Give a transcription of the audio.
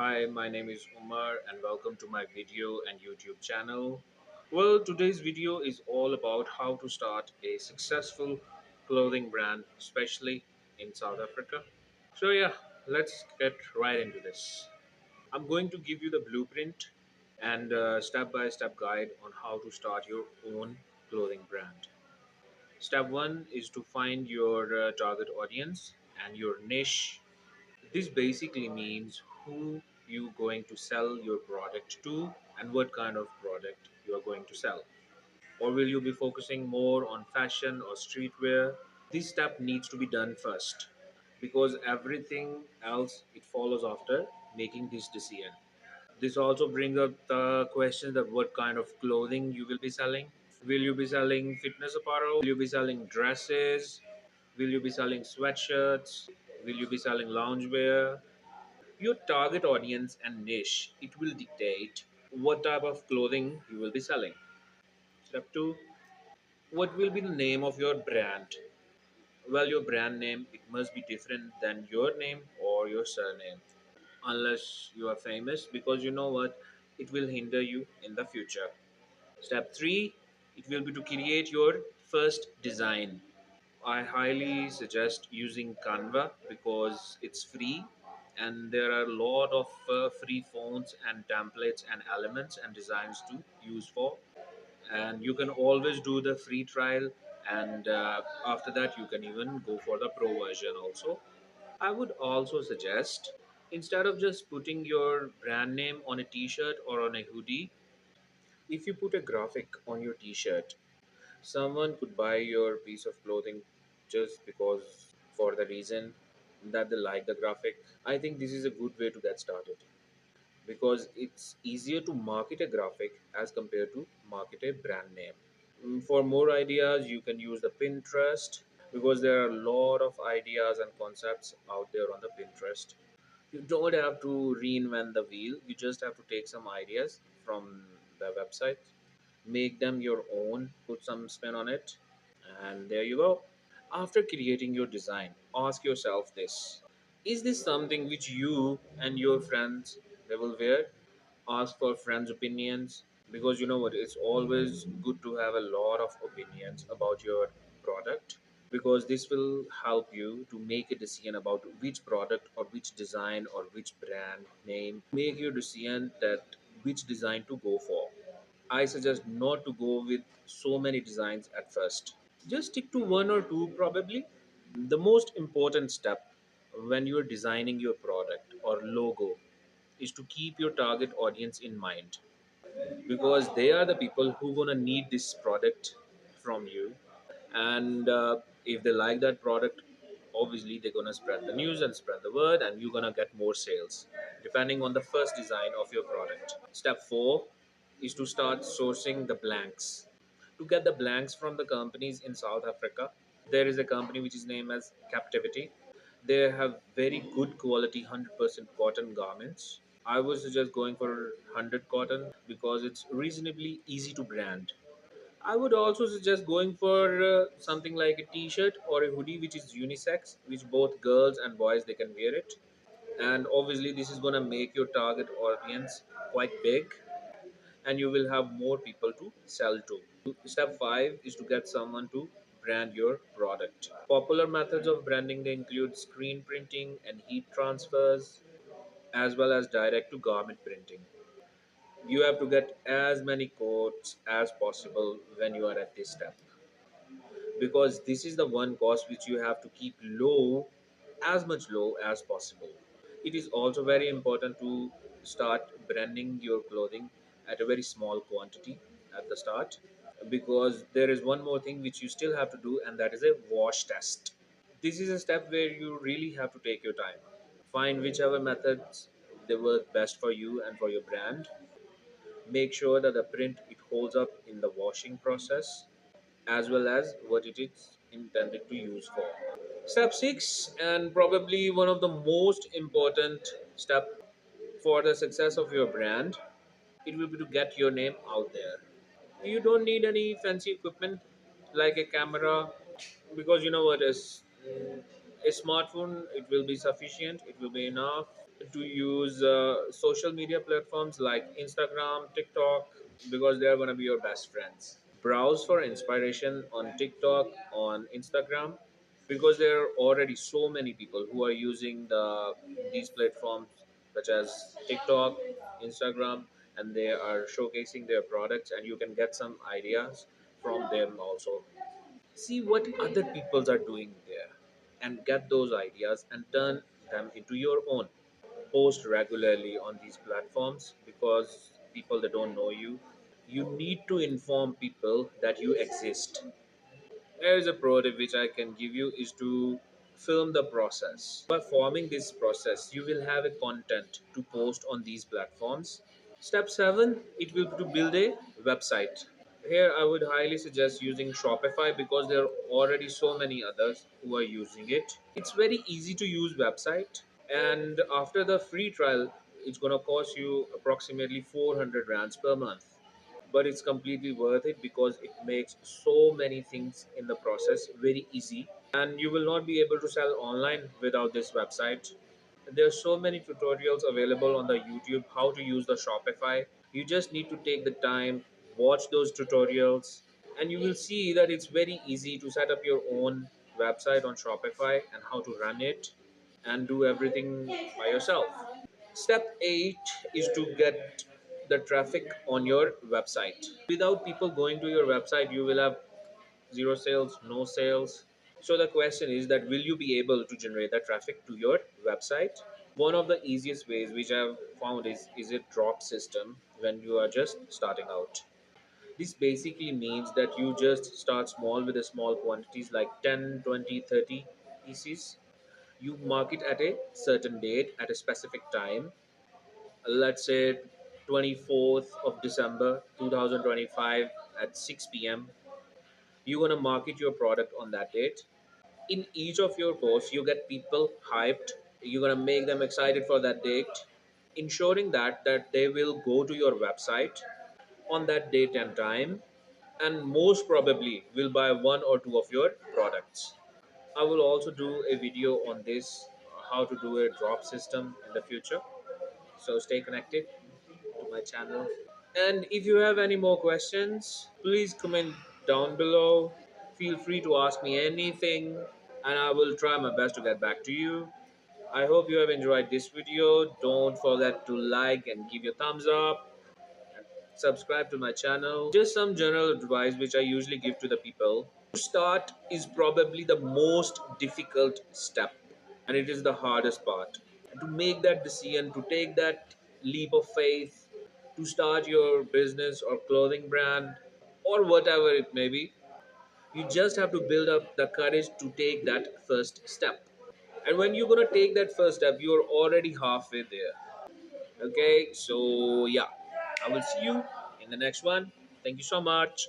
Hi, my name is Umar and welcome to my video and YouTube channel. Well, today's video is all about how to start a successful clothing brand, especially in South Africa. So, yeah, let's get right into this. I'm going to give you the blueprint and step by step guide on how to start your own clothing brand. Step one is to find your target audience and your niche. This basically means who you going to sell your product to and what kind of product you are going to sell. Or will you be focusing more on fashion or streetwear? This step needs to be done first because everything else it follows after making this decision. This also brings up the question that what kind of clothing you will be selling. Will you be selling fitness apparel? Will you be selling dresses? Will you be selling sweatshirts? Will you be selling loungewear? Your target audience and niche, it will dictate what type of clothing you will be selling. Step 2, what will be the name of your brand? Well, your brand name, it must be different than your name or your surname, unless you are famous, because you know what, it will hinder you in the future. Step 3, it will be to create your first design. I highly suggest using Canva because it's free and there are a lot of free fonts and templates and elements and designs to use for. And you can always do the free trial, and after that, you can even go for the pro version also. I would also suggest instead of just putting your brand name on a t shirt or on a hoodie, if you put a graphic on your t shirt, someone could buy your piece of clothing just because for the reason that they like the graphic. I think this is a good way to get started because it's easier to market a graphic as compared to market a brand name. For more ideas, you can use the Pinterest because there are a lot of ideas and concepts out there on the Pinterest. You don't have to reinvent the wheel, you just have to take some ideas from the website, make them your own, put some spin on it, and there you go. After creating your design, ask yourself this: is this something which you and your friends they will wear? Ask for friends' opinions because you know what, it's always good to have a lot of opinions about your product because this will help you to make a decision about which product or which design or which brand name. Make your decision that which design to go for. I suggest not to go with so many designs at first. Just stick to one or two probably. The most important step when you're designing your product or logo is to keep your target audience in mind because they are the people who gonna need this product from you, and if they like that product, obviously they're gonna spread the news and spread the word, and you're gonna get more sales depending on the first design of your product. Step 4 is to start sourcing the blanks. To get the blanks from the companies in South Africa, there is a company which is named as Captivity. They have very good quality 100% cotton garments. I would suggest going for 100 cotton because it's reasonably easy to brand. I would also suggest going for something like a t-shirt or a hoodie which is unisex, which both girls and boys they can wear it. And obviously this is going to make your target audience quite big and you will have more people to sell to. Step 5 is to get someone to brand your product. Popular methods of branding they include screen printing and heat transfers as well as direct to garment printing. You have to get as many quotes as possible when you are at this step because this is the one cost which you have to keep low, as much low as possible. It is also very important to start branding your clothing at a very small quantity at the start because there is one more thing which you still have to do, and that is a wash test. This is a step where you really have to take your time. Find whichever methods they work best for you and for your brand. Make sure that the print it holds up in the washing process as well as what it is intended to use for. Step 6, and probably one of the most important step for the success of your brand, it will be to get your name out there. You don't need any fancy equipment like a camera because you know what is a smartphone, it will be sufficient, it will be enough. to use social media platforms like Instagram, TikTok, because they are going to be your best friends. Browse for inspiration on TikTok, on Instagram, because there are already so many people who are using these platforms such as TikTok, Instagram, and they are showcasing their products, and you can get some ideas from them also. See what other peoples are doing there and get those ideas and turn them into your own. Post regularly on these platforms because people that don't know you, you need to inform people that you exist. There is a pro tip which I can give you is to film the process. By forming this process, you will have a content to post on these platforms. Step 7, it will be to build a website. Here I would highly suggest using Shopify because there are already so many others who are using it. It's very easy to use website, and after the free trial it's going to cost you approximately 400 rands per month, but it's completely worth it because it makes so many things in the process very easy, and you will not be able to sell online without this website. There are so many tutorials available on the YouTube how to use the Shopify. You just need to take the time, watch those tutorials, and you will see that it's very easy to set up your own website on Shopify and how to run it and do everything by yourself. Step 8 is to get the traffic on your website. Without people going to your website, you will have zero sales, no sales. So the question is that will you be able to generate the traffic to your website? One of the easiest ways which I've found is a drop system when you are just starting out. This basically means that you just start small with a small quantities like 10, 20, 30 pieces. You mark it at a certain date at a specific time, let's say 24th of December 2025 at 6 p.m. You're going to market your product on that date. In each of your posts you get people hyped, you're going to make them excited for that date, ensuring that they will go to your website on that date and time, and most probably will buy one or two of your products. I will also do a video on this, how to do a drop system in the future, so stay connected to my channel. And if you have any more questions, please comment down below. Feel free to ask me anything, and I will try my best to get back to you. I hope you have enjoyed this video. Don't forget to like and give your thumbs up. Subscribe to my channel. Just some general advice which I usually give to the people. To start is probably the most difficult step, and it is the hardest part. To make that decision, to take that leap of faith, to start your business or clothing brand or whatever it may be, you just have to build up the courage to take that first step. And when you're going to take that first step, you're already halfway there. Okay, so yeah, I will see you in the next one. Thank you so much.